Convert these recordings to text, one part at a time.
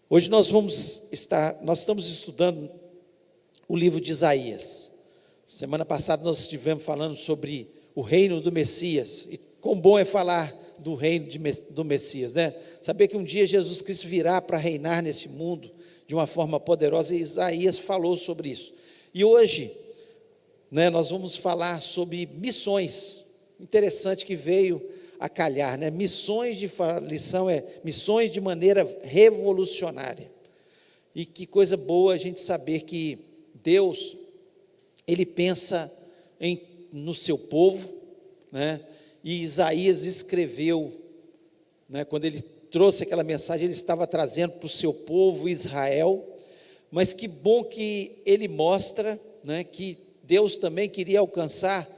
Hoje nós estamos estudando o livro de Isaías. Semana passada nós estivemos falando sobre o reino do Messias, e quão bom é falar do reino do Messias, né? Saber que um dia Jesus Cristo virá para reinar nesse mundo de uma forma poderosa, e Isaías falou sobre isso. E hoje, né, nós vamos falar sobre missões. Interessante que veio a calhar, né? Lição é missões de maneira revolucionária. E que coisa boa a gente saber que Deus, Ele pensa no seu povo, né? E Isaías escreveu, né, quando ele trouxe aquela mensagem, ele estava trazendo para o seu povo Israel, mas que bom que ele mostra, né, que Deus também queria alcançar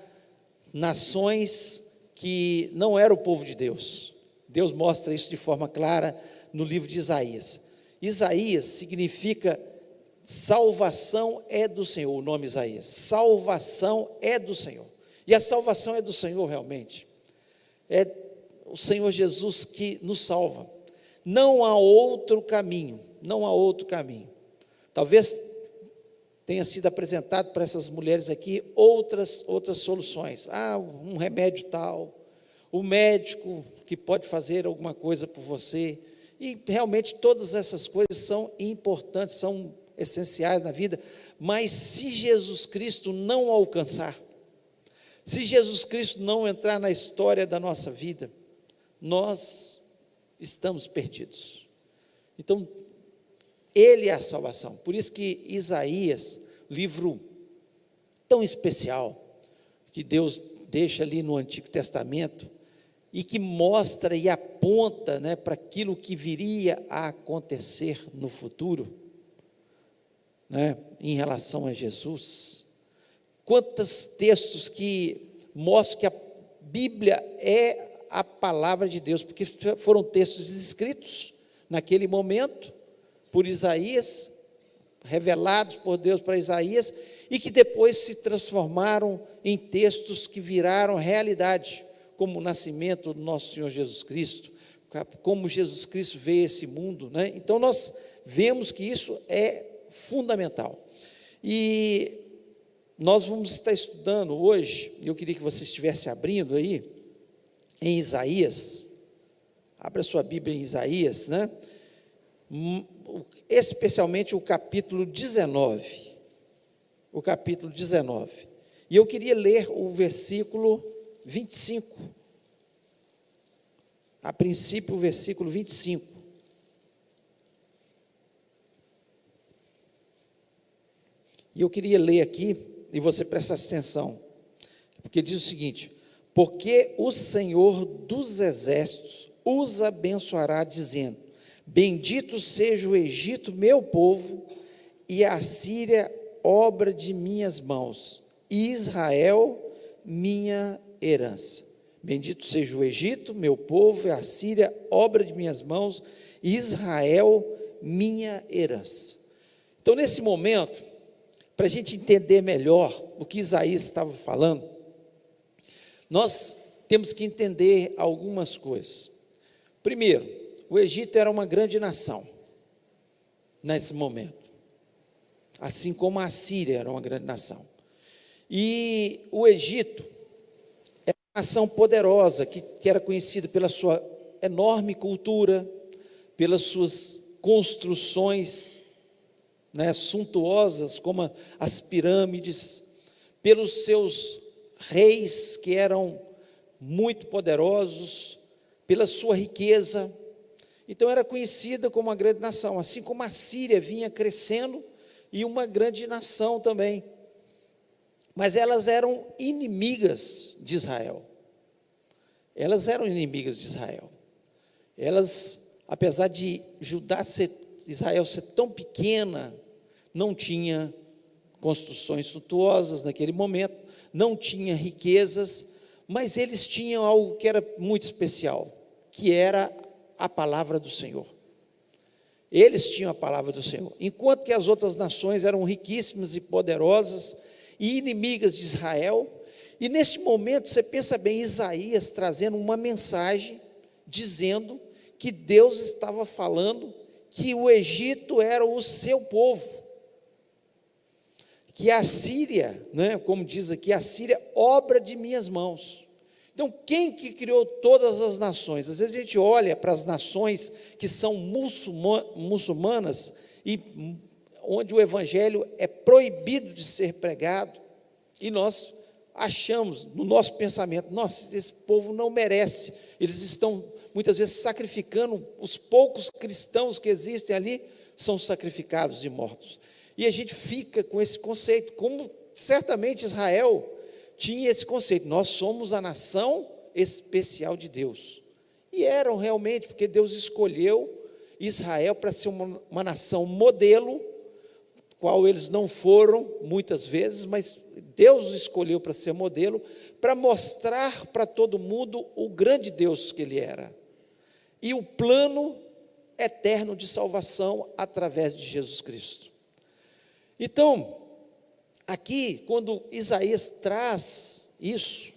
nações que não era o povo de Deus. Deus mostra isso de forma clara no livro de Isaías. Isaías significa salvação é do Senhor, o nome Isaías. Salvação é do Senhor. E a salvação é do Senhor realmente. É o Senhor Jesus que nos salva. Não há outro caminho, não há outro caminho. Talvez tenha sido apresentado para essas mulheres aqui outras soluções. Um remédio tal, o médico que pode fazer alguma coisa por você. E realmente todas essas coisas são importantes, são essenciais na vida. Mas se Jesus Cristo não alcançar, se Jesus Cristo não entrar na história da nossa vida, nós estamos perdidos. Então, Ele é a salvação. Por isso que Isaías, livro tão especial, que Deus deixa ali no Antigo Testamento, e que mostra e aponta, né, para aquilo que viria a acontecer no futuro, né, em relação a Jesus. Quantos textos que mostram que a Bíblia é a palavra de Deus, porque foram textos escritos naquele momento por Isaías, revelados por Deus para Isaías, e que depois se transformaram em textos que viraram realidade, como o nascimento do nosso Senhor Jesus Cristo, como Jesus Cristo veio a esse mundo, né? Então nós vemos que isso é fundamental. E nós vamos estar estudando hoje, eu queria que você estivesse abrindo aí, em Isaías, abra sua Bíblia em Isaías, né? Especialmente o capítulo 19, e eu queria ler o versículo 25, a princípio o versículo 25, e eu queria ler aqui, e você presta atenção, porque diz o seguinte: porque o Senhor dos exércitos os abençoará, dizendo: bendito seja o Egito, meu povo, e a Síria, obra de minhas mãos, e Israel, minha herança. Bendito seja o Egito, meu povo, e a Síria, obra de minhas mãos, e Israel, minha herança. Então, nesse momento, para a gente entender melhor o que Isaías estava falando, nós temos que entender algumas coisas. Primeiro, o Egito era uma grande nação nesse momento, assim como a Síria era uma grande nação. E o Egito era uma nação poderosa, que era conhecida pela sua enorme cultura, pelas suas construções, né, suntuosas, como as pirâmides, pelos seus reis que eram muito poderosos, pela sua riqueza. Então era conhecida como uma grande nação, assim como a Síria vinha crescendo, e uma grande nação também. Mas elas eram inimigas de Israel. Elas, apesar de Israel ser tão pequena, não tinha construções suntuosas naquele momento, não tinha riquezas, mas eles tinham algo que era muito especial, que era a palavra do Senhor. Eles tinham a palavra do Senhor, enquanto que as outras nações eram riquíssimas e poderosas e inimigas de Israel. E neste momento, você pensa bem, Isaías trazendo uma mensagem, dizendo que Deus estava falando que o Egito era o seu povo, que a Síria, né, como diz aqui, a Síria, obra de minhas mãos. Então, quem que criou todas as nações? Às vezes a gente olha para as nações que são muçulmanas e onde o evangelho é proibido de ser pregado, e nós achamos no nosso pensamento, nossa, esse povo não merece, eles estão muitas vezes sacrificando, os poucos cristãos que existem ali são sacrificados e mortos, e a gente fica com esse conceito, como certamente Israel tinha esse conceito, nós somos a nação especial de Deus, e eram realmente, porque Deus escolheu Israel para ser uma nação modelo, qual eles não foram muitas vezes, mas Deus os escolheu para ser modelo, para mostrar para todo mundo o grande Deus que Ele era, e o plano eterno de salvação através de Jesus Cristo. Então, aqui, quando Isaías traz isso,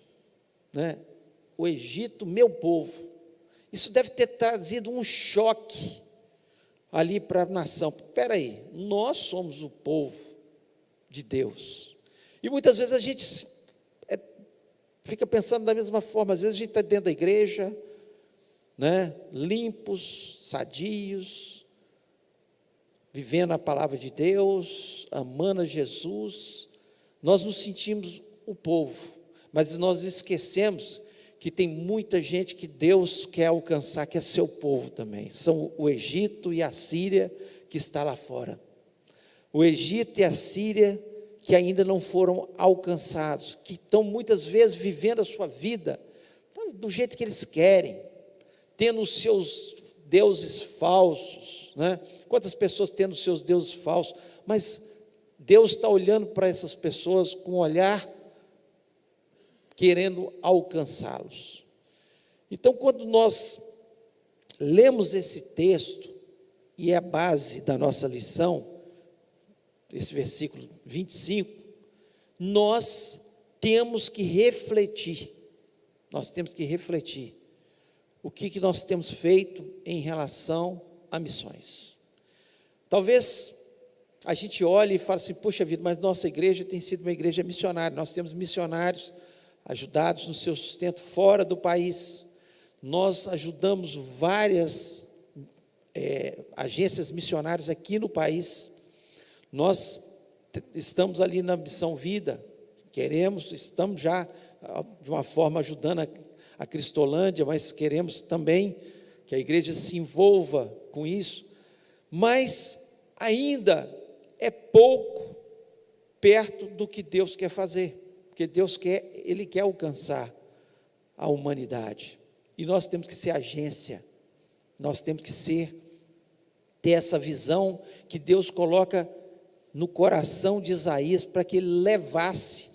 né, o Egito, meu povo, isso deve ter trazido um choque ali para a nação. Espera aí, nós somos o povo de Deus, e muitas vezes a gente fica pensando da mesma forma, às vezes a gente está dentro da igreja, né, limpos, sadios, vivendo a palavra de Deus, amando a Jesus, nós nos sentimos o povo, mas nós esquecemos que tem muita gente que Deus quer alcançar, que é seu povo também, são o Egito e a Síria que está lá fora, o Egito e a Síria que ainda não foram alcançados, que estão muitas vezes vivendo a sua vida do jeito que eles querem, tendo os seus deuses falsos, né? Quantas pessoas tendo os seus deuses falsos, mas Deus está olhando para essas pessoas com um olhar querendo alcançá-los. Então, quando nós lemos esse texto, e é a base da nossa lição, esse versículo 25, nós temos que refletir, o que nós temos feito em relação a missões. Talvez a gente olhe e fale assim, puxa vida, mas nossa igreja tem sido uma igreja missionária, nós temos missionários ajudados no seu sustento fora do país, nós ajudamos várias agências missionárias aqui no país, nós estamos ali na Missão Vida, estamos já de uma forma ajudando a Cristolândia, mas queremos também que a igreja se envolva com isso, mas ainda é pouco perto do que Deus quer fazer, porque Ele quer alcançar a humanidade, e nós temos que ser agência, nós temos que ter essa visão que Deus coloca no coração de Isaías, para que ele levasse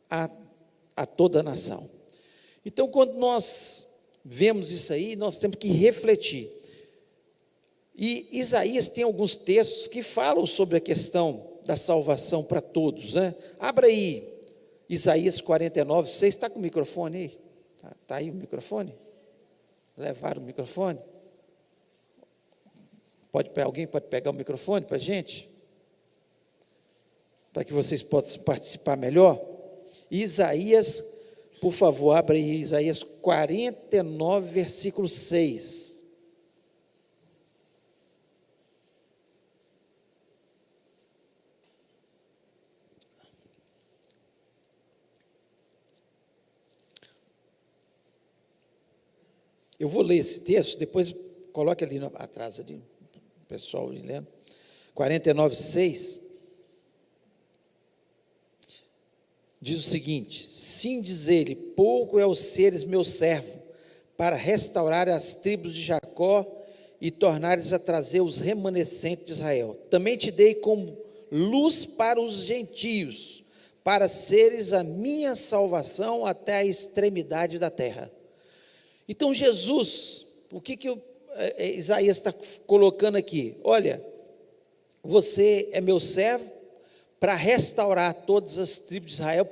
a toda a nação. Então, quando nós vemos isso aí, nós temos que refletir, e Isaías tem alguns textos que falam sobre a questão da salvação para todos, né? Abra aí, Isaías 49, você está com o microfone aí? Está aí o microfone? Levaram o microfone? Alguém pode pegar o microfone para a gente? Para que vocês possam participar melhor? Isaías, por favor, abra aí, Isaías 49, versículo 6. Eu vou ler esse texto, depois coloque ali atrás, ali, o pessoal lendo. 49, 6. Diz o seguinte: sim, diz ele, pouco é os seres meu servo, para restaurar as tribos de Jacó e tornares a trazer os remanescentes de Israel. Também te dei como luz para os gentios, para seres a minha salvação até a extremidade da terra. Então Jesus, o que Isaías está colocando aqui? Olha, você é meu servo para restaurar todas as tribos de Israel.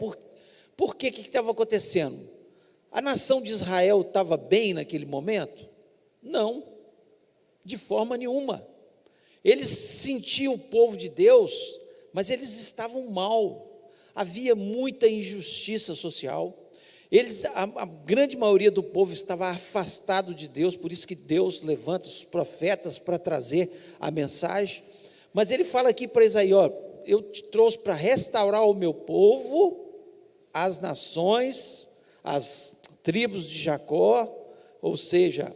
Por que estava acontecendo? A nação de Israel estava bem naquele momento? Não, de forma nenhuma. Eles sentiam o povo de Deus, mas eles estavam mal. Havia muita injustiça social. A grande maioria do povo estava afastado de Deus, por isso que Deus levanta os profetas para trazer a mensagem. Mas ele fala aqui para Isaías: ó, eu te trouxe para restaurar o meu povo, as nações, as tribos de Jacó, ou seja,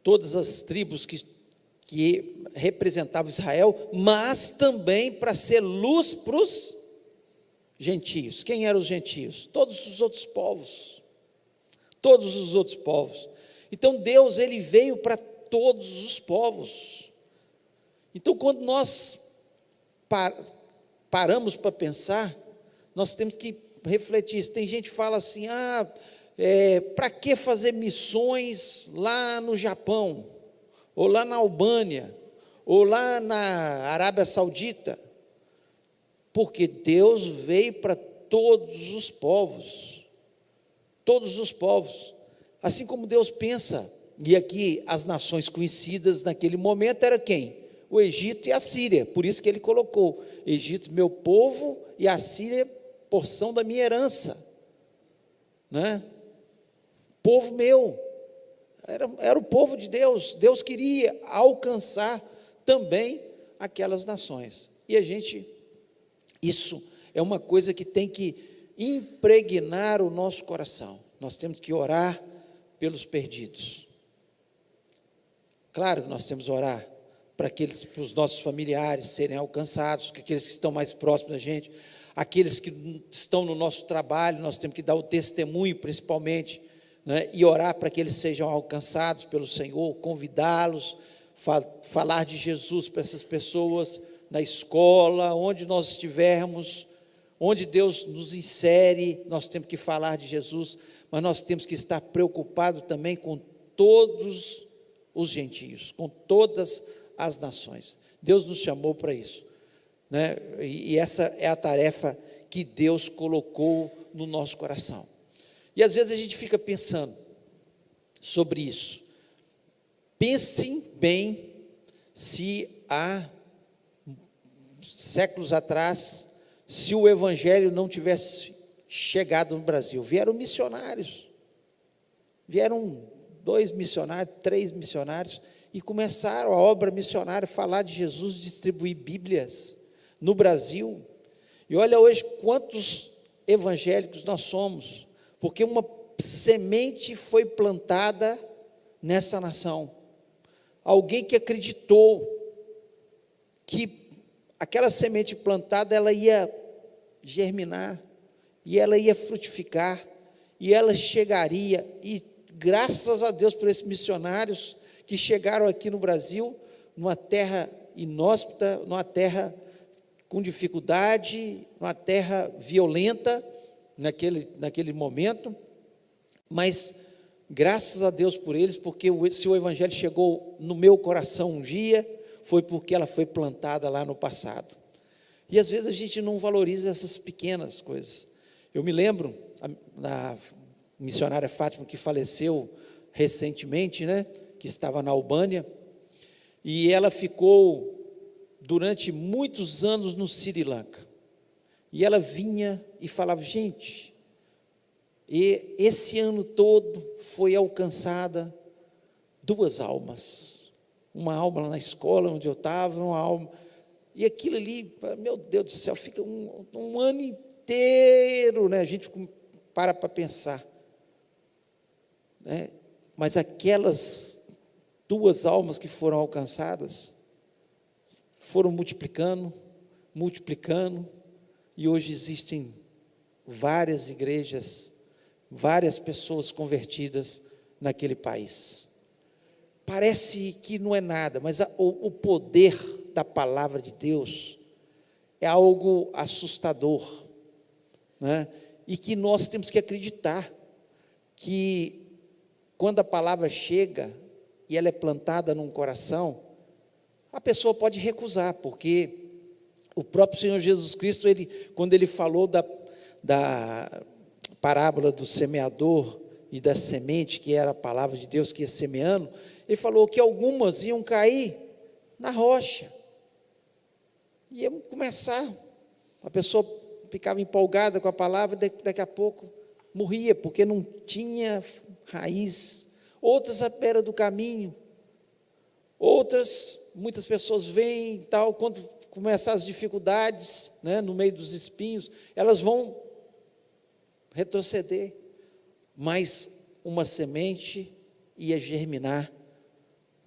todas as tribos que representavam Israel, mas também para ser luz para os gentios. Quem eram os gentios? Todos os outros povos. Todos os outros povos. Então Deus, ele veio para todos os povos. Então, quando nós paramos para pensar, nós temos que refletir. Tem gente que fala assim: para que fazer missões lá no Japão, ou lá na Albânia, ou lá na Arábia Saudita? Porque Deus veio para todos os povos, assim como Deus pensa. E aqui as nações conhecidas naquele momento era quem? O Egito e a Síria. Por isso que ele colocou: Egito meu povo e a Síria porção da minha herança, né? Povo meu, era o povo de Deus. Deus queria alcançar também aquelas nações. E isso é uma coisa que tem que impregnar o nosso coração. Nós temos que orar pelos perdidos. Claro que nós temos que orar para os nossos familiares serem alcançados, aqueles que estão mais próximos da gente, aqueles que estão no nosso trabalho, nós temos que dar o testemunho principalmente, né, e orar para que eles sejam alcançados pelo Senhor, convidá-los, falar de Jesus para essas pessoas, na escola, onde nós estivermos, onde Deus nos insere, nós temos que falar de Jesus, mas nós temos que estar preocupados também com todos os gentios, com todas as nações. Deus nos chamou para isso, né? E essa é a tarefa que Deus colocou no nosso coração. E às vezes a gente fica pensando sobre isso. Pensem bem se há séculos atrás, se o evangelho não tivesse chegado no Brasil. Vieram missionários, vieram 2 missionários, 3 missionários, e começaram a obra missionária, falar de Jesus, distribuir Bíblias no Brasil. E olha hoje quantos evangélicos nós somos, porque uma semente foi plantada nessa nação. Alguém que acreditou que aquela semente plantada, ela ia germinar, e ela ia frutificar, e ela chegaria, e graças a Deus por esses missionários que chegaram aqui no Brasil, numa terra inóspita, numa terra com dificuldade, numa terra violenta, naquele momento, mas graças a Deus por eles, porque se o evangelho chegou no meu coração um dia, foi porque ela foi plantada lá no passado. E às vezes a gente não valoriza essas pequenas coisas. Eu me lembro da missionária Fátima, que faleceu recentemente, né, que estava na Albânia, e ela ficou durante muitos anos no Sri Lanka. E ela vinha e falava: gente, e esse ano todo foi alcançada 2 almas. Uma alma lá na escola onde eu estava, uma alma. E aquilo ali, meu Deus do céu, fica um ano inteiro, né? A gente para pensar, né? Mas aquelas 2 almas que foram alcançadas, foram multiplicando, e hoje existem várias igrejas, várias pessoas convertidas naquele país. Parece que não é nada, mas o poder da palavra de Deus é algo assustador, né? E que nós temos que acreditar que quando a palavra chega e ela é plantada num coração, a pessoa pode recusar, porque o próprio Senhor Jesus Cristo, quando ele falou da parábola do semeador e da semente, que era a palavra de Deus que ia semeando, Ele falou que algumas iam cair na rocha. Ia começar, a pessoa ficava empolgada com a palavra, daqui a pouco morria, porque não tinha raiz. Outras à beira do caminho, outras, muitas pessoas veem e tal, quando começar as dificuldades, né, no meio dos espinhos, elas vão retroceder, mas uma semente ia germinar,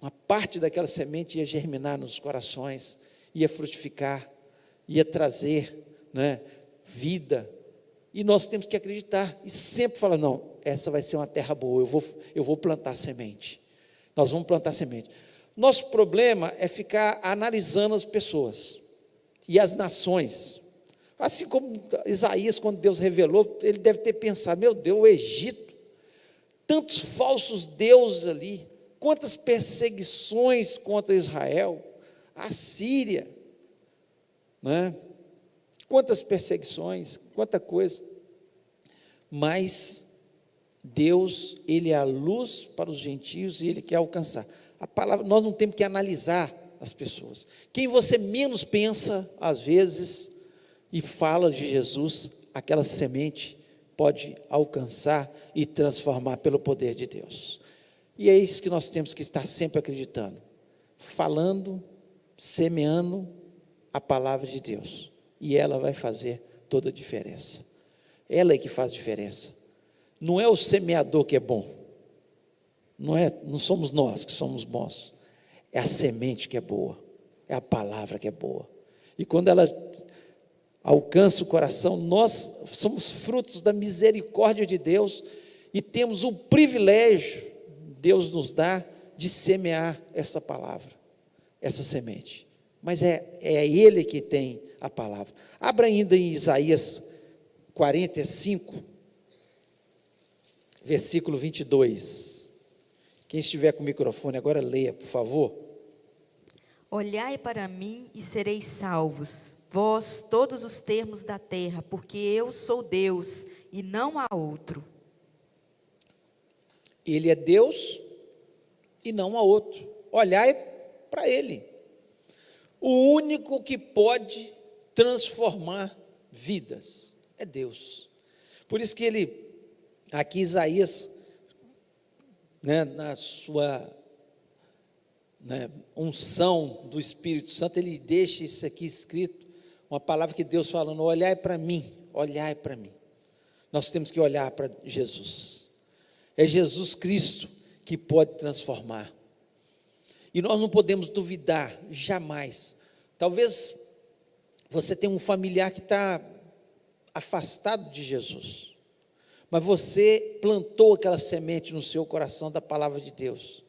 uma parte daquela semente ia germinar nos corações, ia frutificar, ia trazer, né, vida, e nós temos que acreditar, e sempre falar, não, essa vai ser uma terra boa, eu vou plantar semente, nós vamos plantar semente. Nosso problema é ficar analisando as pessoas, e as nações, assim como Isaías, quando Deus revelou, ele deve ter pensado, meu Deus, o Egito, tantos falsos deuses ali, quantas perseguições contra Israel, a Síria, né? Quantas perseguições, quanta coisa, mas Deus, Ele é a luz para os gentios e Ele quer alcançar. A palavra, nós não temos que analisar as pessoas. Quem você menos pensa, às vezes, e fala de Jesus, aquela semente pode alcançar e transformar pelo poder de Deus. E é isso que nós temos que estar sempre acreditando, falando, semeando a palavra de Deus, e ela vai fazer toda a diferença. Ela é que faz diferença. Não é o semeador que é bom, não somos nós que somos bons, é a semente que é boa, é a palavra que é boa, e quando ela alcança o coração, nós somos frutos da misericórdia de Deus, e temos o privilégio, Deus nos dá, de semear essa palavra, essa semente, mas é Ele que tem a palavra. Abra ainda em Isaías 45, versículo 22, quem estiver com o microfone agora, leia, por favor. Olhai para mim e sereis salvos, vós todos os termos da terra, porque eu sou Deus e não há outro. Ele é Deus e não há outro. Olhai para Ele, o único que pode transformar vidas é Deus. Por isso que ele, aqui Isaías, né, na sua unção do Espírito Santo, ele deixa isso aqui escrito, uma palavra que Deus falando, olhai para mim, olhai para mim. Nós temos que olhar para Jesus, é Jesus Cristo que pode transformar, e nós não podemos duvidar, jamais. Talvez você tenha um familiar que está afastado de Jesus, mas você plantou aquela semente no seu coração da palavra de Deus.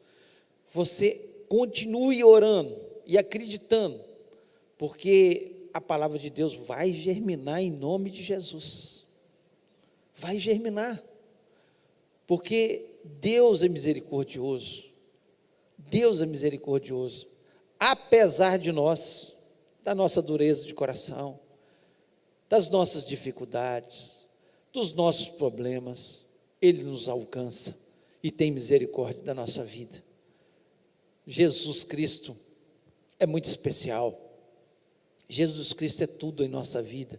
Você continue orando e acreditando, porque a palavra de Deus vai germinar em nome de Jesus. Vai germinar, porque Deus é misericordioso. Deus é misericordioso, apesar de nós, da nossa dureza de coração, das nossas dificuldades, dos nossos problemas, Ele nos alcança e tem misericórdia da nossa vida. Jesus Cristo é muito especial, Jesus Cristo é tudo em nossa vida,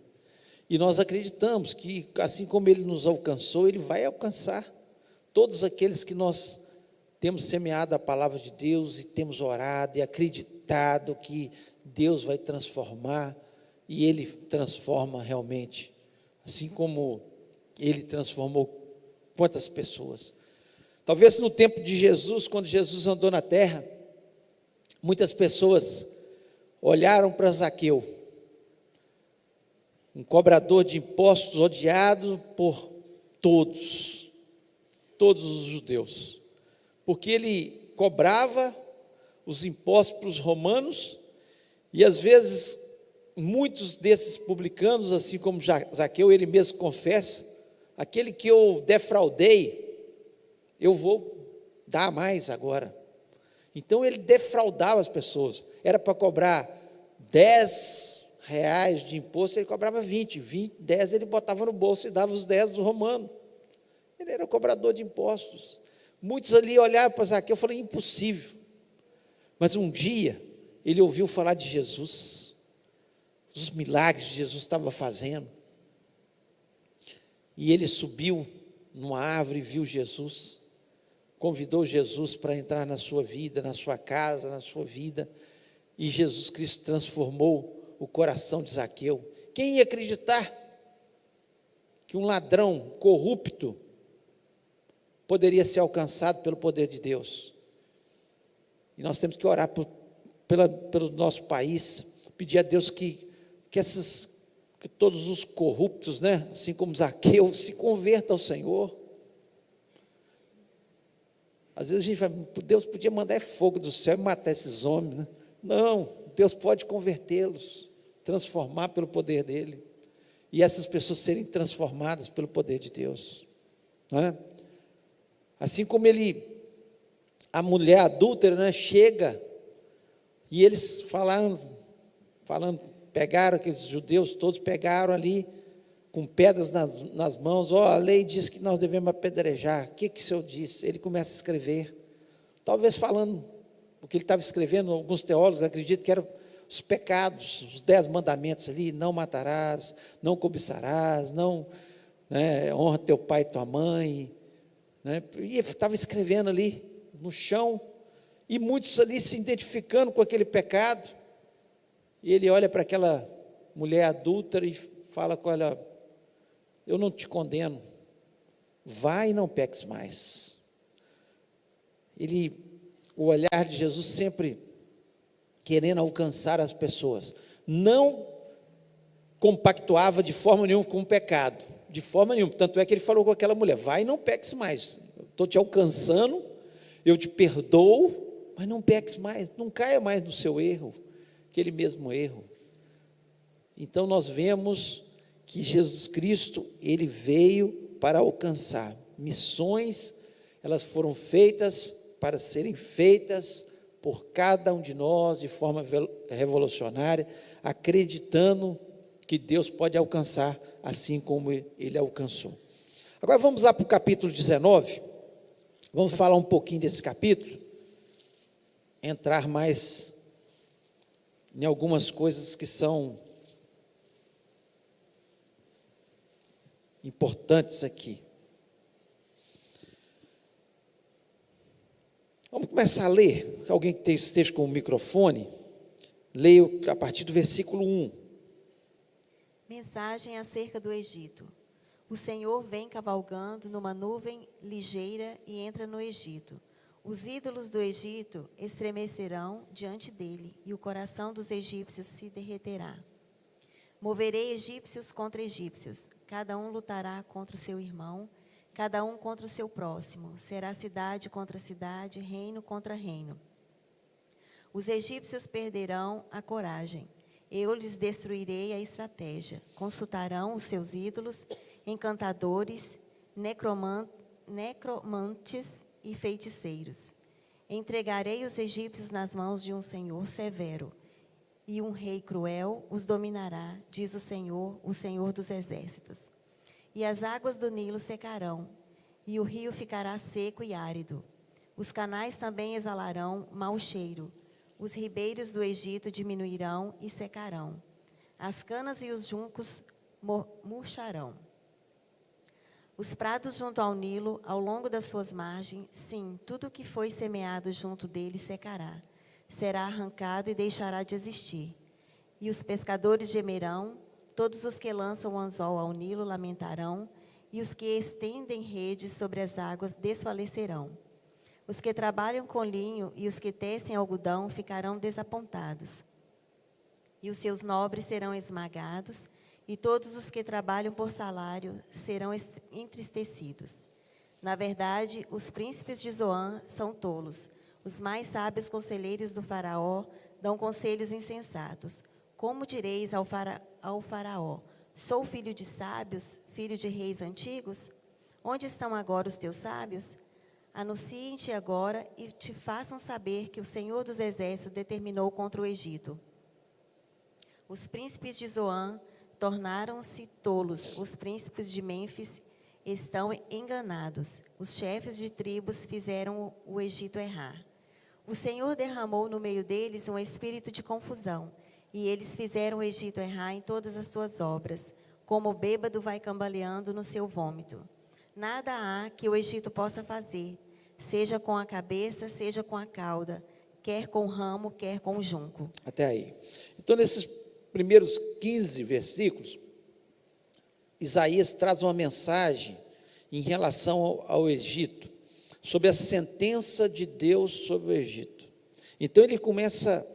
e nós acreditamos que assim como Ele nos alcançou, Ele vai alcançar todos aqueles que nós temos semeado a palavra de Deus e temos orado e acreditado que Deus vai transformar, e Ele transforma realmente, assim como Ele transformou quantas pessoas. Talvez no tempo de Jesus, quando Jesus andou na terra, muitas pessoas olharam para Zaqueu, um cobrador de impostos odiado por todos os judeus, porque ele cobrava os impostos para os romanos, e às vezes muitos desses publicanos, assim como Zaqueu, ele mesmo confessa, aquele que eu defraudei, eu vou dar mais agora. Então ele defraudava as pessoas, era para cobrar 10 reais de imposto, ele cobrava 20, 10 ele botava no bolso e dava os 10 do romano. Ele era cobrador de impostos. Muitos ali olharam para Zaqueu, eu falei, impossível. Mas um dia, ele ouviu falar de Jesus, dos milagres que Jesus estava fazendo. E ele subiu numa árvore e viu Jesus, convidou Jesus para entrar na sua vida, na sua casa, na sua vida. E Jesus Cristo transformou o coração de Zaqueu. Quem ia acreditar que um ladrão corrupto poderia ser alcançado pelo poder de Deus? E nós temos que orar pelo nosso país, pedir a Deus que todos os corruptos, né, assim como Zaqueu, se convertam ao Senhor. Às vezes a gente vai, Deus podia mandar fogo do céu e matar esses homens, né? Não, Deus pode convertê-los, transformar pelo poder dele, e essas pessoas serem transformadas pelo poder de Deus, né? Assim como a mulher adúltera, né, chega, e eles falando, pegaram, aqueles judeus todos pegaram ali, com pedras nas mãos, a lei diz que nós devemos apedrejar. O que o Senhor disse? Ele começa a escrever, talvez falando o que ele estava escrevendo. Alguns teólogos acreditam que eram os pecados, os 10 mandamentos ali: não matarás, não cobiçarás, não, né, honra teu pai e tua mãe, né? E ele estava escrevendo ali no chão, e muitos ali se identificando com aquele pecado. E ele olha para aquela mulher adúltera e fala com ela: eu não te condeno, vai e não peques mais. O olhar de Jesus sempre querendo alcançar as pessoas, não compactuava de forma nenhuma com o pecado, de forma nenhuma. Tanto é que ele falou com aquela mulher: vai e não peques mais, estou te alcançando, eu te perdoo, mas não peques mais, não caia mais no seu erro, aquele mesmo erro. Então nós vemos que Jesus Cristo, ele veio para alcançar. Missões, elas foram feitas para serem feitas por cada um de nós de forma revolucionária, acreditando que Deus pode alcançar assim como ele alcançou. Agora vamos lá para o capítulo 19, vamos falar um pouquinho desse capítulo, entrar mais em algumas coisas que são importantes aqui. Vamos começar a ler. Alguém que esteja com o microfone, leia a partir do versículo 1. Mensagem acerca do Egito. O Senhor vem cavalgando numa nuvem ligeira e entra no Egito. Os ídolos do Egito estremecerão diante dele, e o coração dos egípcios se derreterá. Moverei egípcios contra egípcios, cada um lutará contra o seu irmão, cada um contra o seu próximo. Será cidade contra cidade, reino contra reino. Os egípcios perderão a coragem. Eu lhes destruirei a estratégia. Consultarão os seus ídolos, encantadores, necromantes e feiticeiros. Entregarei os egípcios nas mãos de um Senhor severo, e um rei cruel os dominará, diz o Senhor dos exércitos. E as águas do Nilo secarão, e o rio ficará seco e árido. Os canais também exalarão mau cheiro. Os ribeiros do Egito diminuirão e secarão. As canas e os juncos murcharão. Os prados junto ao Nilo, ao longo das suas margens, sim, tudo o que foi semeado junto dele secará. Será arrancado e deixará de existir. E os pescadores gemerão, todos os que lançam o anzol ao Nilo lamentarão, e os que estendem redes sobre as águas desfalecerão. Os que trabalham com linho e os que tecem algodão ficarão desapontados. E os seus nobres serão esmagados, e todos os que trabalham por salário serão entristecidos. Na verdade, os príncipes de Zoan são tolos. Os mais sábios conselheiros do faraó dão conselhos insensatos. Como direis ao faraó: sou filho de sábios, filho de reis antigos? Onde estão agora os teus sábios? Anunciem-te agora e te façam saber que o Senhor dos exércitos determinou contra o Egito. Os príncipes de Zoan tornaram-se tolos, os príncipes de Mênfis Estão enganados. Os chefes de tribos fizeram o Egito errar. O Senhor derramou no meio deles um espírito de confusão, e eles fizeram o Egito errar em todas as suas obras, como o bêbado vai cambaleando no seu vômito. Nada há que o Egito possa fazer, seja com a cabeça, seja com a cauda, quer com o ramo, quer com o junco. Até aí. Então, nesses primeiros 15 versículos, Isaías traz uma mensagem em relação ao Egito, sobre a sentença de Deus sobre o Egito. Então ele começa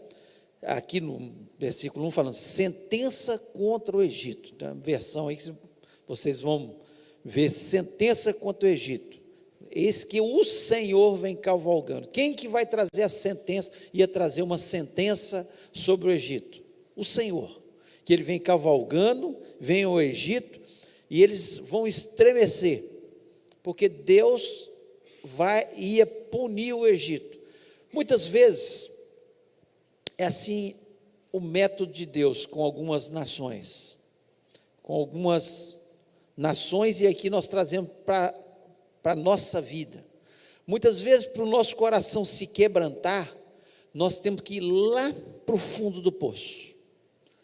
aqui no versículo 1 falando, sentença contra o Egito. Tem uma versão aí que vocês vão ver, sentença contra o Egito. Eis que o Senhor vem cavalgando. Quem que vai trazer a sentença? Ia trazer uma sentença sobre o Egito. O Senhor, que ele vem cavalgando, vem ao Egito, e eles vão estremecer, porque Deus ia punir o Egito. Muitas vezes, é assim o método de Deus com algumas nações. E aqui nós trazemos para a nossa vida. Muitas vezes, para o nosso coração se quebrantar, nós temos que ir lá para o fundo do poço.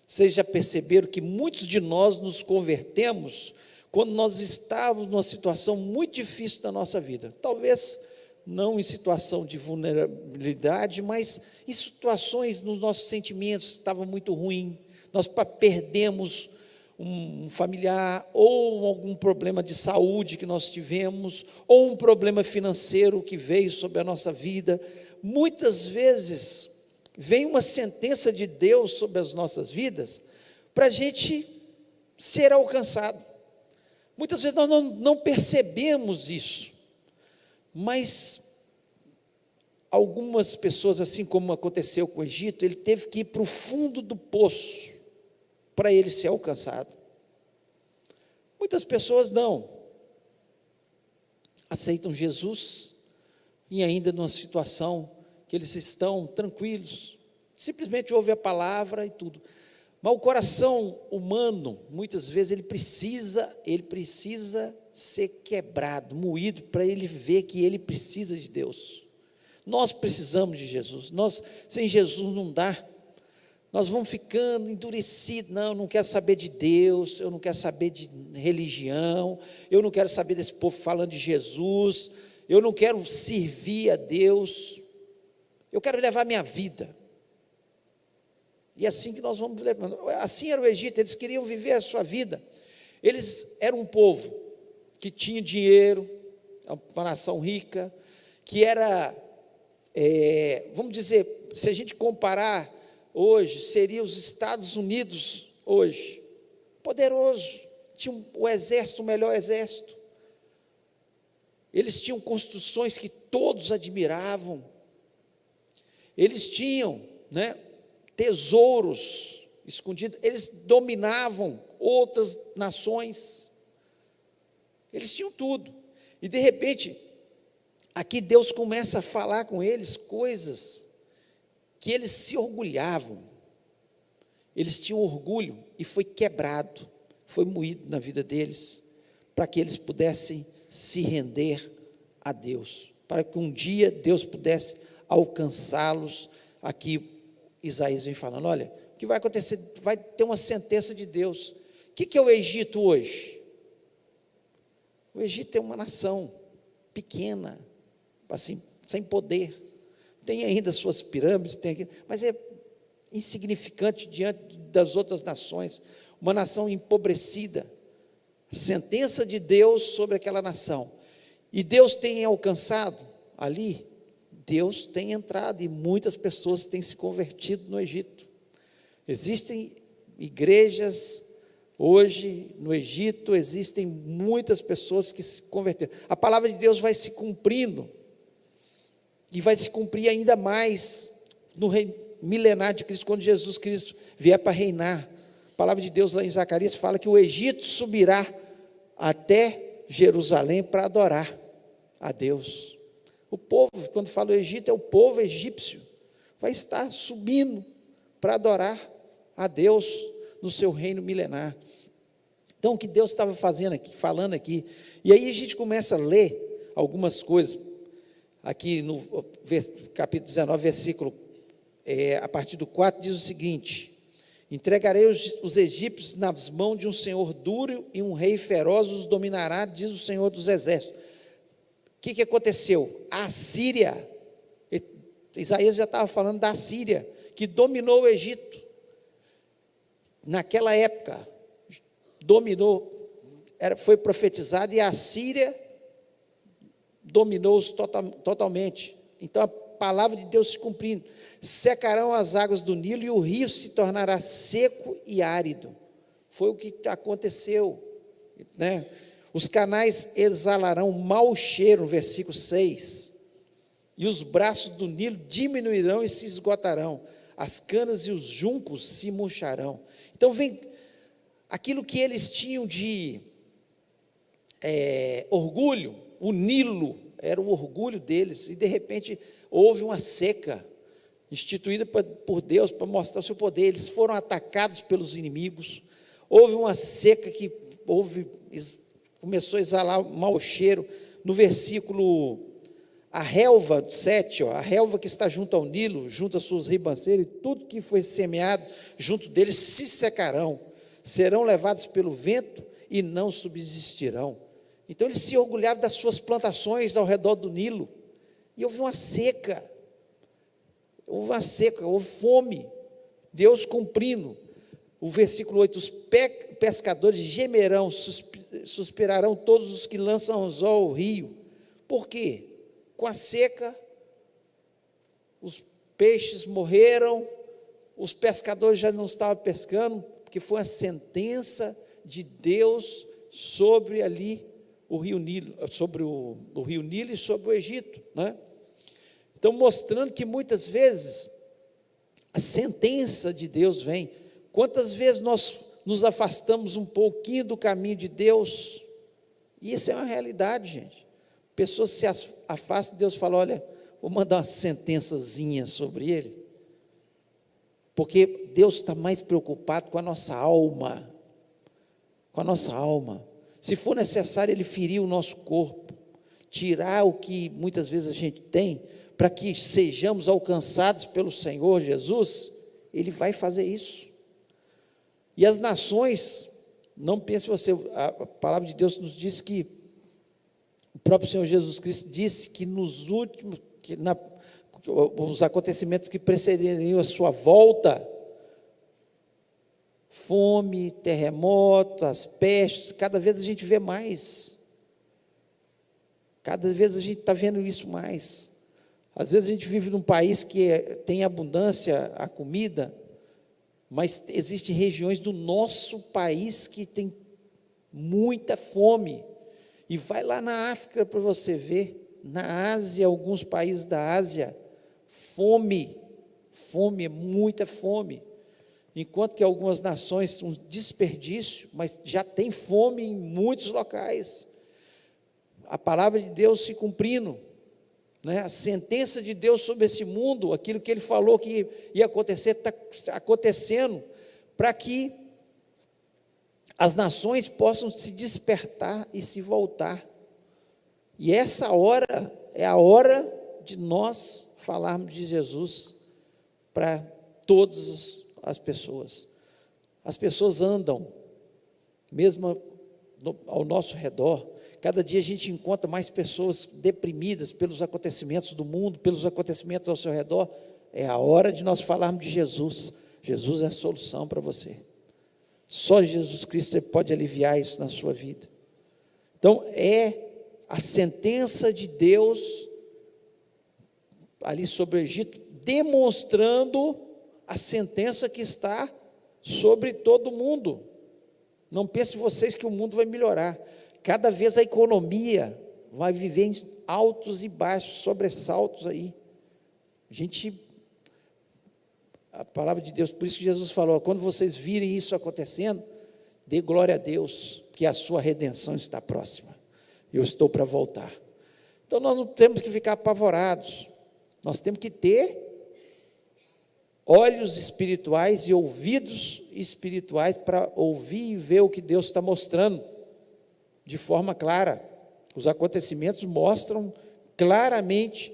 Vocês já perceberam que muitos de nós nos convertemos quando nós estávamos numa situação muito difícil da nossa vida. Talvez não em situação de vulnerabilidade, mas em situações nos nossos sentimentos, estava muito ruim, nós perdemos um familiar, ou algum problema de saúde que nós tivemos, ou um problema financeiro que veio sobre a nossa vida. Muitas vezes vem uma sentença de Deus sobre as nossas vidas, para a gente ser alcançado. Muitas vezes nós não percebemos isso, mas algumas pessoas, assim como aconteceu com o Egito, ele teve que ir para o fundo do poço, para ele ser alcançado. Muitas pessoas não aceitam Jesus, e ainda numa situação que eles estão tranquilos, simplesmente ouvem a palavra e tudo. Mas o coração humano, muitas vezes, ele precisa ser quebrado, moído, para ele ver que ele precisa de Deus. Nós precisamos de Jesus. Sem Jesus não dá. Nós vamos ficando endurecidos. Não, eu não quero saber de Deus, eu não quero saber de religião, eu não quero saber desse povo falando de Jesus, eu não quero servir a Deus, eu quero levar minha vida. E assim que nós vamos levando. Assim era o Egito, eles queriam viver a sua vida. Eles eram um povo que tinha dinheiro, uma nação rica, que era, vamos dizer, se a gente comparar hoje, seria os Estados Unidos hoje, poderoso, tinha o exército, o melhor exército. Eles tinham construções que todos admiravam. Eles tinham, tesouros escondidos, eles dominavam outras nações, eles tinham tudo, e de repente, aqui Deus começa a falar com eles coisas, que eles se orgulhavam, eles tinham orgulho, e foi quebrado, foi moído na vida deles, para que eles pudessem se render a Deus, para que um dia Deus pudesse alcançá-los. Aqui Isaías vem falando, olha, o que vai acontecer? Vai ter uma sentença de Deus. O que é o Egito hoje? O Egito é uma nação pequena, assim, sem poder, tem ainda suas pirâmides, mas é insignificante diante das outras nações, uma nação empobrecida. Sentença de Deus sobre aquela nação, e Deus tem alcançado ali, Deus tem entrado, e muitas pessoas têm se convertido no Egito. Existem igrejas hoje no Egito, existem muitas pessoas que se converteram. A palavra de Deus vai se cumprindo, e vai se cumprir ainda mais no reino milenar de Cristo, quando Jesus Cristo vier para reinar. A palavra de Deus lá em Zacarias fala que o Egito subirá até Jerusalém para adorar a Deus. O povo, quando fala o Egito, é o povo egípcio, vai estar subindo para adorar a Deus no seu reino milenar. Então, o que Deus estava fazendo aqui, falando aqui, e aí a gente começa a ler algumas coisas, aqui no capítulo 19, versículo, a partir do 4, diz o seguinte: entregarei os egípcios nas mãos de um senhor duro, e um rei feroz os dominará, diz o Senhor dos Exércitos. O que aconteceu? A Assíria, Isaías já estava falando da Assíria, que dominou o Egito, naquela época, dominou, foi profetizado, e a Síria dominou-os totalmente. Então a palavra de Deus se cumprindo: secarão as águas do Nilo, e o rio se tornará seco e árido. Foi o que aconteceu, né? Os canais exalarão mau cheiro, versículo 6, e os braços do Nilo diminuirão e se esgotarão, as canas e os juncos se murcharão. Então vem aquilo que eles tinham de orgulho. O Nilo era o orgulho deles, e de repente houve uma seca instituída por Deus para mostrar o seu poder. Eles foram atacados pelos inimigos, houve uma seca que começou a exalar mau cheiro. No versículo, a relva 7, a relva que está junto ao Nilo, junto às suas ribanceiras, e tudo que foi semeado junto deles se secarão, serão levados pelo vento e não subsistirão. Então eles se orgulhavam das suas plantações ao redor do Nilo, e houve uma seca, houve fome, Deus cumprindo. O versículo 8, os pescadores gemerão, suspirarão todos os que lançam anzol ao rio. Por quê? Com a seca, os peixes morreram, os pescadores já não estavam pescando, porque foi a sentença de Deus sobre ali o rio Nilo, sobre o rio Nilo e sobre o Egito, né? Então, mostrando que muitas vezes a sentença de Deus vem. Quantas vezes nós nos afastamos um pouquinho do caminho de Deus? E isso é uma realidade, gente. Pessoas se afastam, Deus fala: olha, vou mandar uma sentençazinha sobre ele, porque Deus está mais preocupado com a nossa alma, com a nossa alma. Se for necessário Ele ferir o nosso corpo, tirar o que muitas vezes a gente tem, para que sejamos alcançados pelo Senhor Jesus, Ele vai fazer isso. E as nações, não pense você, a palavra de Deus nos diz que, o próprio Senhor Jesus Cristo disse que nos últimos, os acontecimentos que precederiam a sua volta, fome, terremotos, as pestes, cada vez a gente vê mais, cada vez a gente está vendo isso mais. Às vezes a gente vive num país que tem abundância a comida, mas existem regiões do nosso país que tem muita fome. E vai lá na África para você ver, na Ásia, alguns países da Ásia, fome, muita fome. Enquanto que algumas nações, um desperdício, mas já tem fome em muitos locais. A palavra de Deus se cumprindo, né? A sentença de Deus sobre esse mundo, aquilo que Ele falou que ia acontecer, está acontecendo, para que as nações possam se despertar e se voltar. E essa hora é a hora de nós falarmos de Jesus para todas as pessoas. As pessoas andam, mesmo ao nosso redor, cada dia a gente encontra mais pessoas deprimidas pelos acontecimentos do mundo, pelos acontecimentos ao seu redor. É a hora de nós falarmos de Jesus. Jesus é a solução para você. Só Jesus Cristo pode aliviar isso na sua vida. Então, é a sentença de Deus ali sobre o Egito, demonstrando a sentença que está sobre todo mundo. Não pense vocês que o mundo vai melhorar. Cada vez a economia vai viver em altos e baixos, sobressaltos aí. A palavra de Deus, por isso que Jesus falou: quando vocês virem isso acontecendo, dê glória a Deus, que a sua redenção está próxima. Eu estou para voltar. Então nós não temos que ficar apavorados. Nós temos que ter olhos espirituais e ouvidos espirituais para ouvir e ver o que Deus está mostrando de forma clara. Os acontecimentos mostram claramente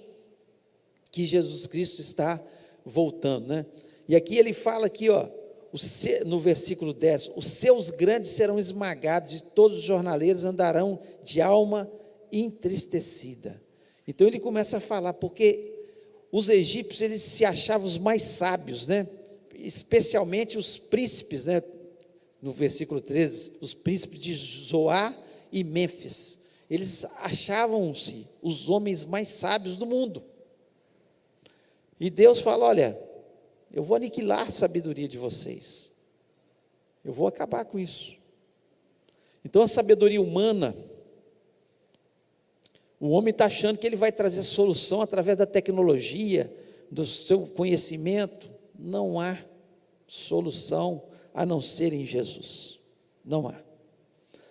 que Jesus Cristo está voltando, né? E aqui ele fala aqui, ó, no versículo 10, os seus grandes serão esmagados, e todos os jornaleiros andarão de alma entristecida. Então ele começa a falar, porque os egípcios, eles se achavam os mais sábios, né? Especialmente os príncipes, né? No versículo 13, os príncipes de Zoar e Mênfis, eles achavam-se os homens mais sábios do mundo. E Deus fala: olha, eu vou aniquilar a sabedoria de vocês, eu vou acabar com isso. Então a sabedoria humana, o homem está achando que ele vai trazer solução através da tecnologia, do seu conhecimento. Não há solução a não ser em Jesus, não há.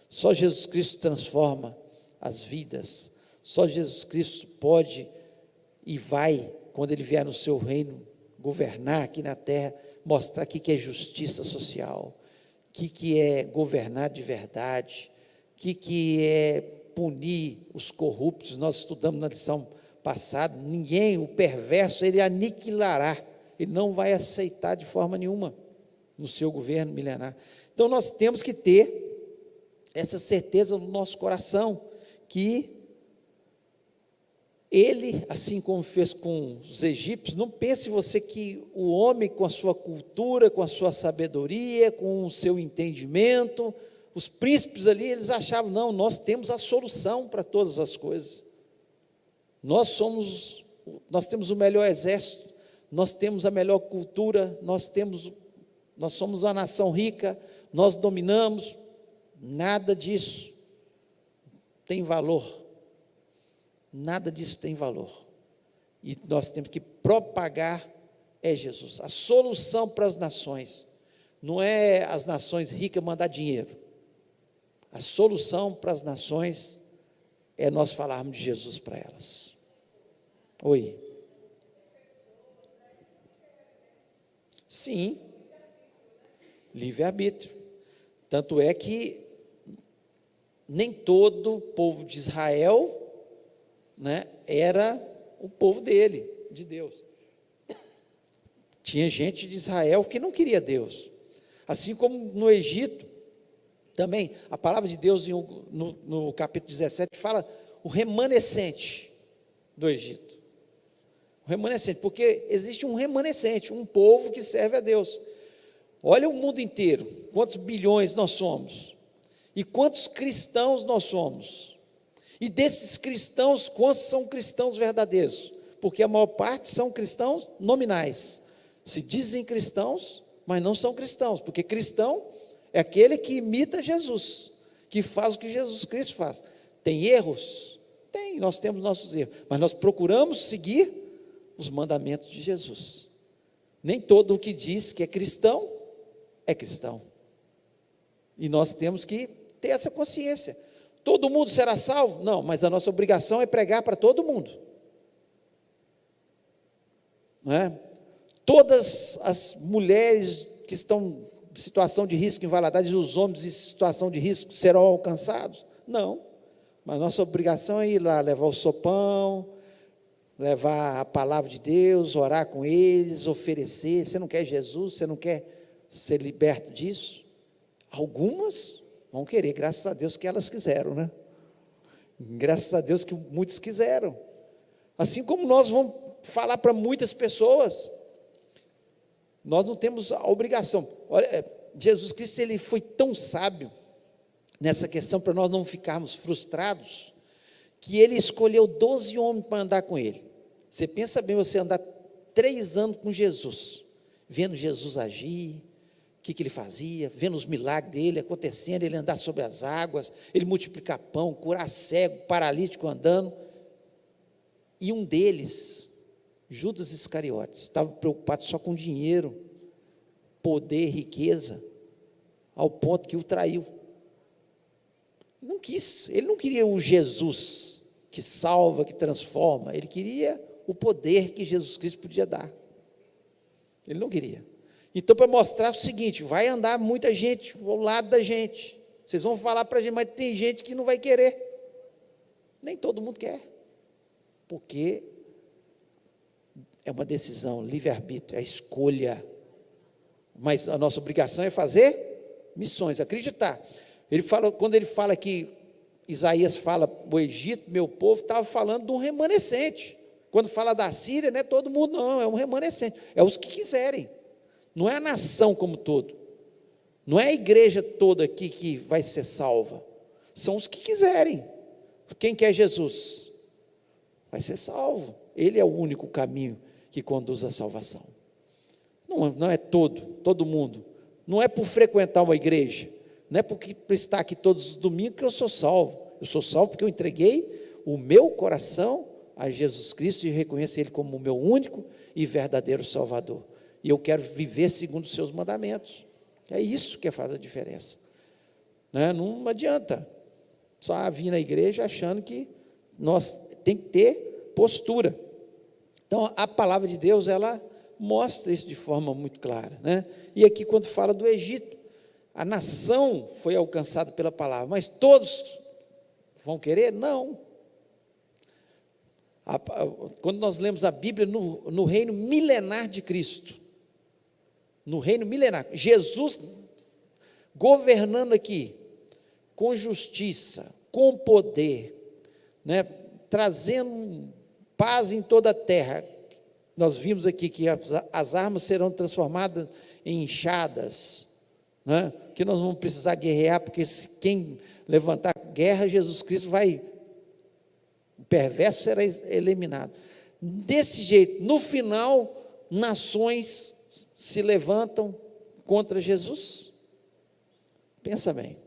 Só Jesus Cristo transforma as vidas, só Jesus Cristo pode e vai, quando Ele vier no seu reino, governar aqui na terra, mostrar o que é justiça social, o que é governar de verdade, o que é punir os corruptos. Nós estudamos na lição passada, ninguém, o perverso, ele aniquilará, ele não vai aceitar de forma nenhuma no seu governo milenar. Então nós temos que ter essa certeza no nosso coração, que ele, assim como fez com os egípcios, não pense você que o homem, com a sua cultura, com a sua sabedoria, com o seu entendimento, os príncipes ali, eles achavam: não, nós temos a solução para todas as coisas, nós temos o melhor exército, nós temos a melhor cultura, nós somos uma nação rica, nós dominamos. Nada disso tem valor, nada disso tem valor, e nós temos que propagar Jesus. A solução para as nações não é as nações ricas mandar dinheiro, a solução para as nações é nós falarmos de Jesus para elas. Oi. Sim, livre-arbítrio. Tanto é que nem todo o povo de Israel, né, era o povo dele, de Deus. Tinha gente de Israel que não queria Deus. Assim como no Egito, também, a palavra de Deus no capítulo 17 fala o remanescente do Egito. O remanescente, porque existe um remanescente, um povo que serve a Deus. Olha o mundo inteiro, quantos bilhões nós somos, e quantos cristãos nós somos, e desses cristãos, quantos são cristãos verdadeiros? Porque a maior parte são cristãos nominais, se dizem cristãos, mas não são cristãos, porque cristão é aquele que imita Jesus, que faz o que Jesus Cristo faz. Tem erros? Tem, nós temos nossos erros, mas nós procuramos seguir os mandamentos de Jesus. Nem todo o que diz que é cristão, e nós temos que ter essa consciência. Todo mundo será salvo? Não, mas a nossa obrigação é pregar para todo mundo, não é? Todas as mulheres que estão em situação de risco em Valadares, e os homens em situação de risco serão alcançados? Não, mas nossa obrigação é ir lá, levar o sopão, levar a palavra de Deus, orar com eles, oferecer. Você não quer Jesus? Você não quer ser liberto disso? Algumas vão querer, graças a Deus que elas quiseram, né? Graças a Deus que muitos quiseram. Assim como nós vamos falar para muitas pessoas, nós não temos a obrigação. Olha, Jesus Cristo, ele foi tão sábio nessa questão, para nós não ficarmos frustrados, que ele escolheu 12 homens para andar com ele. Você pensa bem, você andar 3 anos com Jesus, vendo Jesus agir, o que ele fazia, vendo os milagres dele acontecendo, ele andar sobre as águas, ele multiplicar pão, curar cego, paralítico andando. E um deles, Judas Iscariotes, estava preocupado só com dinheiro, poder, riqueza, ao ponto que o traiu. Não quis, ele não queria o Jesus que salva, que transforma, ele queria o poder que Jesus Cristo podia dar. Ele não queria. Então, para mostrar o seguinte, vai andar muita gente ao lado da gente. Vocês vão falar para a gente, mas tem gente que não vai querer. Nem todo mundo quer. Porque é uma decisão, livre-arbítrio, é a escolha. Mas a nossa obrigação é fazer missões, acreditar. Quando ele fala que Isaías fala, o Egito, meu povo, estava falando de um remanescente. Quando fala da Síria, não é todo mundo, não, é um remanescente. É os que quiserem. Não é a nação como todo. Não é a igreja toda aqui que vai ser salva. São os que quiserem. Quem quer Jesus vai ser salvo. Ele é o único caminho que conduz à salvação. Não é todo mundo. Não é por frequentar uma igreja. Não é por estar aqui todos os domingos que eu sou salvo. Eu sou salvo porque eu entreguei o meu coração a Jesus Cristo e reconheço Ele como o meu único e verdadeiro Salvador. E eu quero viver segundo os seus mandamentos. É isso que faz a diferença. Não adianta só vir na igreja achando que nós tem que ter postura. Então, a palavra de Deus, ela mostra isso de forma muito clara. E aqui, quando fala do Egito, a nação foi alcançada pela palavra, mas todos vão querer? Não. Quando nós lemos a Bíblia no reino milenar de Cristo, no reino milenar, Jesus governando aqui, com justiça, com poder, trazendo paz em toda a terra. Nós vimos aqui que as armas serão transformadas em enxadas, que nós vamos precisar guerrear, porque quem levantar guerra, Jesus Cristo o perverso será eliminado. Desse jeito, no final, nações se levantam contra Jesus. Pensa bem.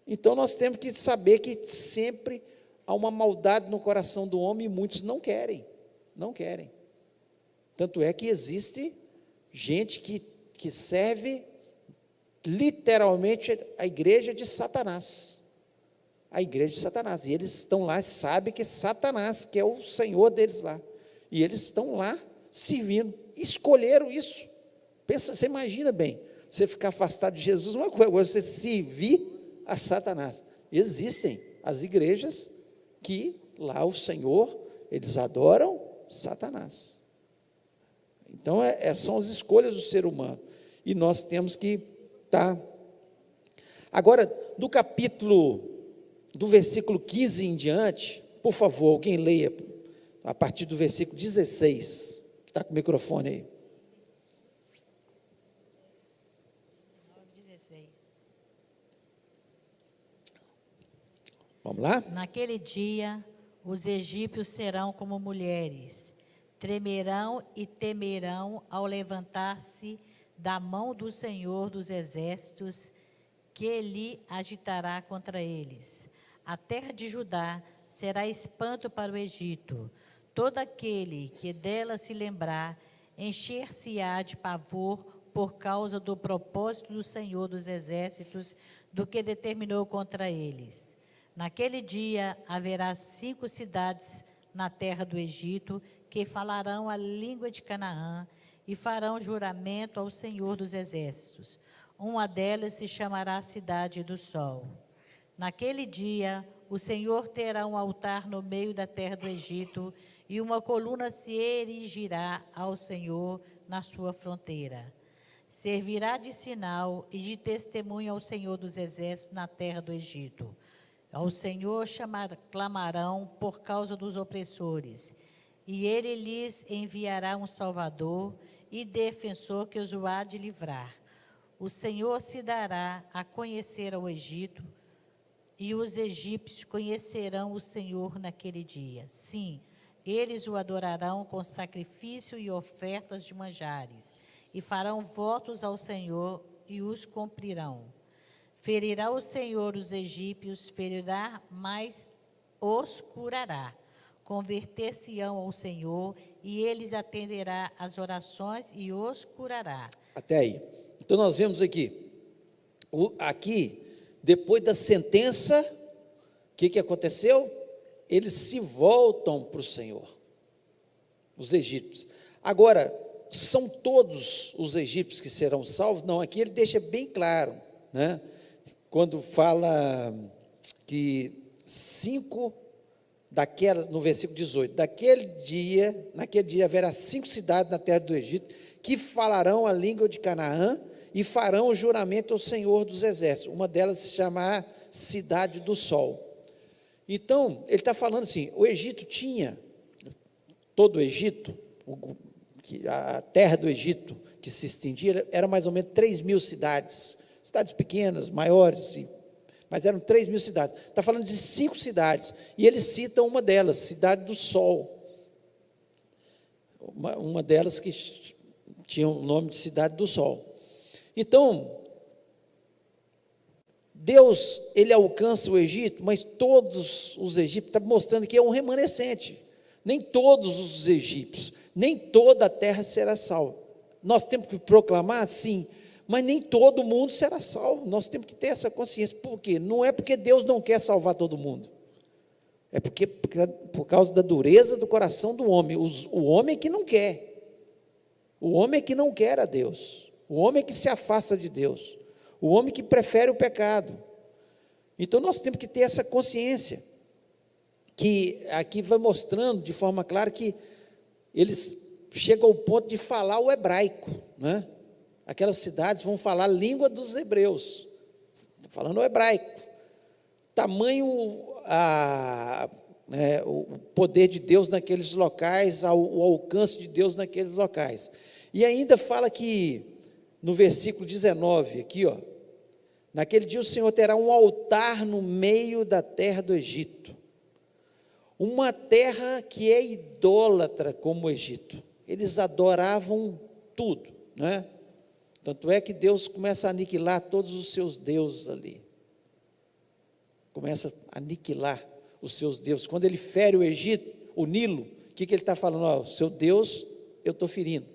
Então nós temos que saber que sempre há uma maldade no coração do homem e muitos não querem. Tanto é que existe gente que serve literalmente a igreja de Satanás. A igreja de Satanás. E eles estão lá, sabem que é Satanás, que é o senhor deles lá. E eles estão lá servindo. Escolheram isso. Você imagina bem, você ficar afastado de Jesus, uma coisa, agora você servir a Satanás. Existem as igrejas que lá o Senhor, eles adoram Satanás. Então, são as escolhas do ser humano. E nós temos que estar. Agora, do versículo 15 em diante, por favor, alguém leia a partir do versículo 16, que está com o microfone aí. 16. Vamos lá? Naquele dia, os egípcios serão como mulheres, tremerão e temerão ao levantar-se da mão do Senhor dos Exércitos, que ele agitará contra eles. A terra de Judá será espanto para o Egito. Todo aquele que dela se lembrar, encher-se-á de pavor por causa do propósito do Senhor dos Exércitos, do que determinou contra eles. Naquele dia haverá 5 cidades na terra do Egito, que falarão a língua de Canaã e farão juramento ao Senhor dos Exércitos. Uma delas se chamará Cidade do Sol. Naquele dia, o Senhor terá um altar no meio da terra do Egito, e uma coluna se erigirá ao Senhor na sua fronteira. Servirá de sinal e de testemunho ao Senhor dos Exércitos na terra do Egito. Ao Senhor clamarão por causa dos opressores, e ele lhes enviará um Salvador e defensor que os há de livrar. O Senhor se dará a conhecer ao Egito, e os egípcios conhecerão o Senhor naquele dia. Sim, eles o adorarão com sacrifício e ofertas de manjares, e farão votos ao Senhor e os cumprirão. Ferirá o Senhor os egípcios, ferirá, mas os curará. Converter-se-ão ao Senhor, e eles atenderá às orações e os curará. Até aí. Então nós vemos aqui, depois da sentença, o que aconteceu? Eles se voltam para o Senhor, os egípcios. Agora, são todos os egípcios que serão salvos? Não, aqui ele deixa bem claro, né? Quando fala que 5 daquela, no versículo 18, naquele dia haverá 5 cidades na terra do Egito, que falarão a língua de Canaã, e farão o juramento ao Senhor dos Exércitos. Uma delas se chama Cidade do Sol. Então, ele está falando assim, o Egito tinha, todo o Egito, a terra do Egito que se estendia, era mais ou menos 3.000 cidades, cidades pequenas, maiores, mas eram 3.000 cidades. Está falando de 5 cidades, e ele cita uma delas, Cidade do Sol, uma delas que tinha o nome de Cidade do Sol. Então, Deus, ele alcança o Egito, mas todos os egípcios, está mostrando que é um remanescente, nem todos os egípcios, nem toda a terra será salva. Nós temos que proclamar, sim, mas nem todo mundo será salvo. Nós temos que ter essa consciência. Por quê? Não é porque Deus não quer salvar todo mundo, é porque por causa da dureza do coração do homem. O homem é que não quer, o homem é que não quer a Deus, o homem é que se afasta de Deus, o homem que prefere o pecado. Então nós temos que ter essa consciência, que aqui vai mostrando de forma clara que eles chegam ao ponto de falar o hebraico, né? Aquelas cidades vão falar a língua dos hebreus, falando o hebraico. Tamanho o poder de Deus naqueles locais, o alcance de Deus naqueles locais. E ainda fala que, no versículo 19, aqui, ó, naquele dia o Senhor terá um altar no meio da terra do Egito, uma terra que é idólatra como o Egito. Eles adoravam tudo, né? Tanto é que Deus começa a aniquilar todos os seus deuses ali, começa a aniquilar os seus deuses. Quando ele fere o Egito, o Nilo, o que ele está falando? Ó, o seu Deus eu estou ferindo,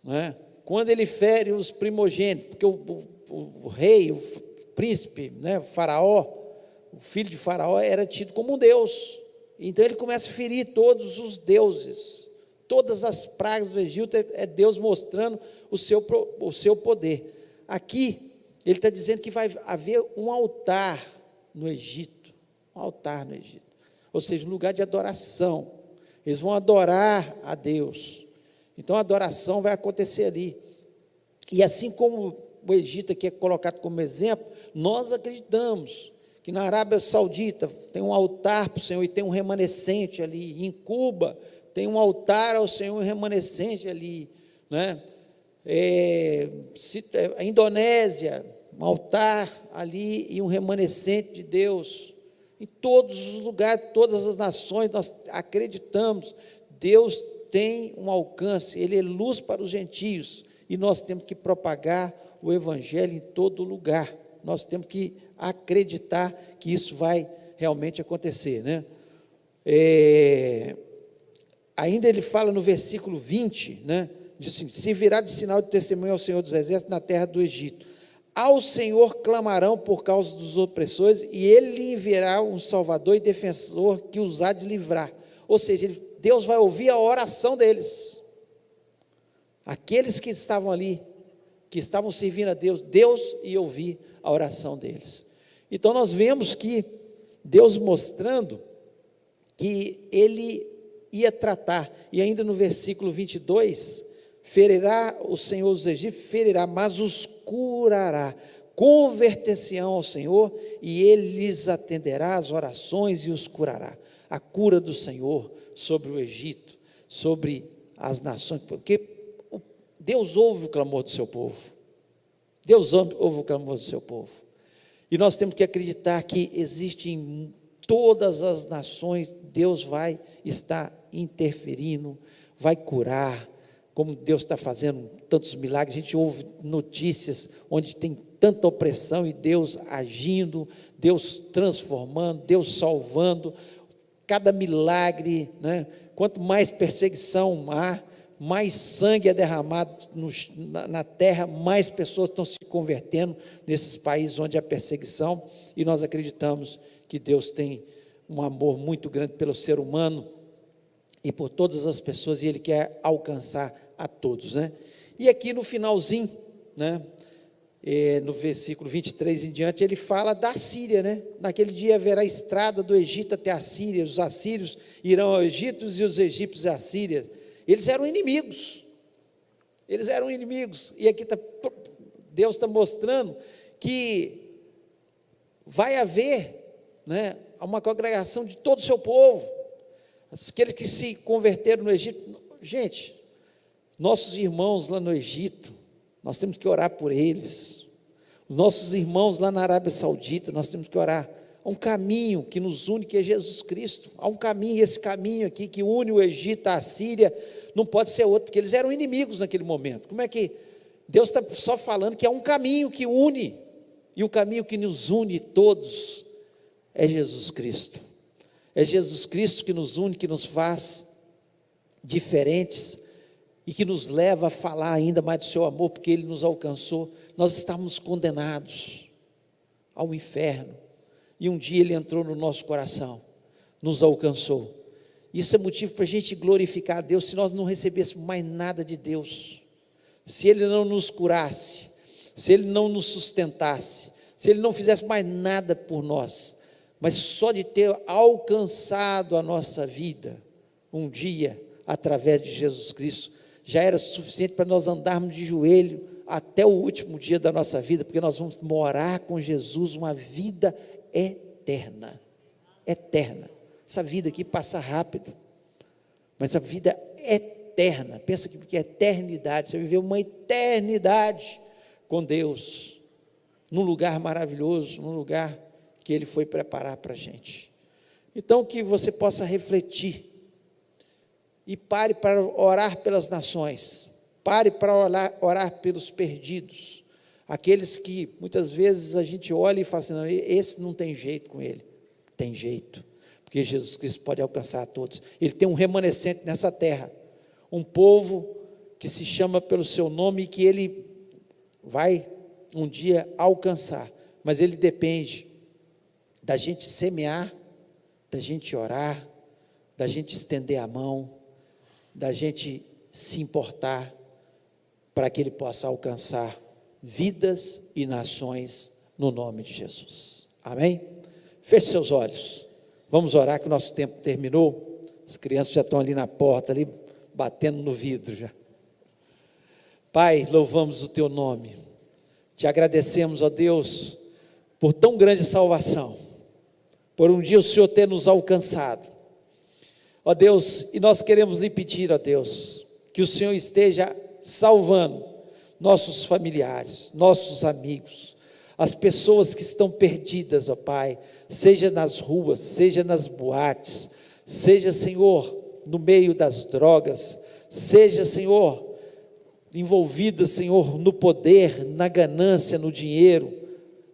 não é? Quando ele fere os primogênitos, porque o rei, o príncipe, né, o faraó, o filho de faraó era tido como um deus, então ele começa a ferir todos os deuses, todas as pragas do Egito, é Deus mostrando o seu poder. Aqui, ele está dizendo que vai haver um altar no Egito, ou seja, um lugar de adoração, eles vão adorar a Deus. Então a adoração vai acontecer ali. E assim como o Egito aqui é colocado como exemplo, nós acreditamos que na Arábia Saudita tem um altar para o Senhor e tem um remanescente ali. Em Cuba tem um altar ao Senhor e um remanescente ali, né? A Indonésia, um altar ali e um remanescente de Deus. Em todos os lugares, todas as nações, nós acreditamos, Deus tem um alcance, Ele é luz para os gentios, e nós temos que propagar o Evangelho em todo lugar, nós temos que acreditar que isso vai realmente acontecer, né? Ainda ele fala no versículo 20, né? Diz assim: se virá de sinal de testemunho ao Senhor dos Exércitos na terra do Egito, ao Senhor clamarão por causa dos opressores, e Ele lhe enviará um Salvador e defensor que os há de livrar. Ou seja, Deus vai ouvir a oração deles, aqueles que estavam ali, que estavam servindo a Deus, Deus ia ouvir a oração deles. Então nós vemos que Deus mostrando que Ele ia tratar, e ainda no versículo 22, ferirá o Senhor os egípcios, ferirá, mas os curará, converter-se-ão ao Senhor, e Ele lhes atenderá as orações e os curará. A cura do Senhor sobre o Egito, sobre as nações, porque Deus ouve o clamor do seu povo, Deus ouve o clamor do seu povo, e nós temos que acreditar que existe em todas as nações, Deus vai estar interferindo, vai curar, como Deus está fazendo tantos milagres. A gente ouve notícias onde tem tanta opressão e Deus agindo, Deus transformando, Deus salvando, cada milagre, né? Quanto mais perseguição há, mais sangue é derramado na terra, mais pessoas estão se convertendo nesses países onde há perseguição, e nós acreditamos que Deus tem um amor muito grande pelo ser humano e por todas as pessoas, e Ele quer alcançar a todos, né? E aqui no finalzinho, né, no versículo 23 em diante, ele fala da Síria, né? Naquele dia haverá estrada do Egito até a Síria, os assírios irão ao Egito e os egípcios à Síria. Eles eram inimigos, e aqui Deus está mostrando que vai haver, né, uma congregação de todo o seu povo, aqueles que se converteram no Egito. Gente, nossos irmãos lá no Egito, nós temos que orar por eles. Os nossos irmãos lá na Arábia Saudita, nós temos que orar. Há um caminho que nos une, que é Jesus Cristo. Há um caminho, esse caminho aqui que une o Egito à Síria, não pode ser outro, porque eles eram inimigos naquele momento. Como é que Deus está só falando que há um caminho que une, e o caminho que nos une todos é Jesus Cristo. É Jesus Cristo que nos une, que nos faz diferentes e que nos leva a falar ainda mais do seu amor, porque Ele nos alcançou. Nós estávamos condenados ao inferno, e um dia Ele entrou no nosso coração, nos alcançou. Isso é motivo para a gente glorificar a Deus. Se nós não recebêssemos mais nada de Deus, se Ele não nos curasse, se Ele não nos sustentasse, se Ele não fizesse mais nada por nós, mas só de ter alcançado a nossa vida um dia, através de Jesus Cristo, já era suficiente para nós andarmos de joelho até o último dia da nossa vida, porque nós vamos morar com Jesus uma vida eterna. Essa vida aqui passa rápido, mas a vida eterna, pensa que é eternidade, você viveu uma eternidade com Deus, num lugar maravilhoso, num lugar que Ele foi preparar para a gente. Então, que você possa refletir, e pare para orar pelas nações, pare para orar pelos perdidos, aqueles que muitas vezes a gente olha e fala assim, não, esse não tem jeito com ele. Tem jeito, porque Jesus Cristo pode alcançar a todos. Ele tem um remanescente nessa terra, um povo que se chama pelo seu nome e que Ele vai um dia alcançar, mas Ele depende da gente semear, da gente orar, da gente estender a mão, da gente se importar, para que Ele possa alcançar vidas e nações no nome de Jesus. Amém? Feche seus olhos, vamos orar que o nosso tempo terminou. As crianças já estão ali na porta, ali batendo no vidro já. Pai, louvamos o Teu nome, te agradecemos, ó Deus, por tão grande salvação, por um dia o Senhor ter nos alcançado, ó Deus, e nós queremos lhe pedir, ó Deus, que o Senhor esteja salvando nossos familiares, nossos amigos, as pessoas que estão perdidas, ó Pai, seja nas ruas, seja nas boates, seja, Senhor, no meio das drogas, seja, Senhor, envolvida, Senhor, no poder, na ganância, no dinheiro,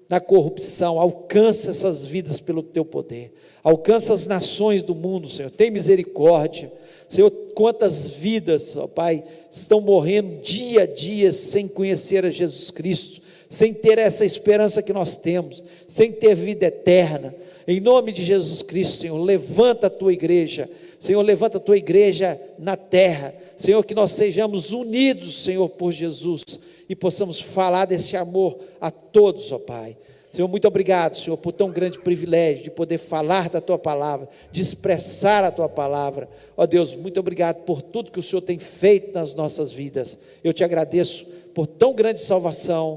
na corrupção. Alcança essas vidas pelo Teu poder, alcança as nações do mundo, Senhor, tem misericórdia, Senhor. Quantas vidas, ó Pai, estão morrendo dia a dia sem conhecer a Jesus Cristo, sem ter essa esperança que nós temos, sem ter vida eterna. Em nome de Jesus Cristo, Senhor, levanta a Tua igreja, Senhor, levanta a Tua igreja na terra, Senhor, que nós sejamos unidos, Senhor, por Jesus, e possamos falar desse amor a todos, ó Pai. Senhor, muito obrigado, Senhor, por tão grande privilégio de poder falar da Tua palavra, de expressar a Tua palavra. Ó Deus, muito obrigado por tudo que o Senhor tem feito nas nossas vidas. Eu te agradeço por tão grande salvação.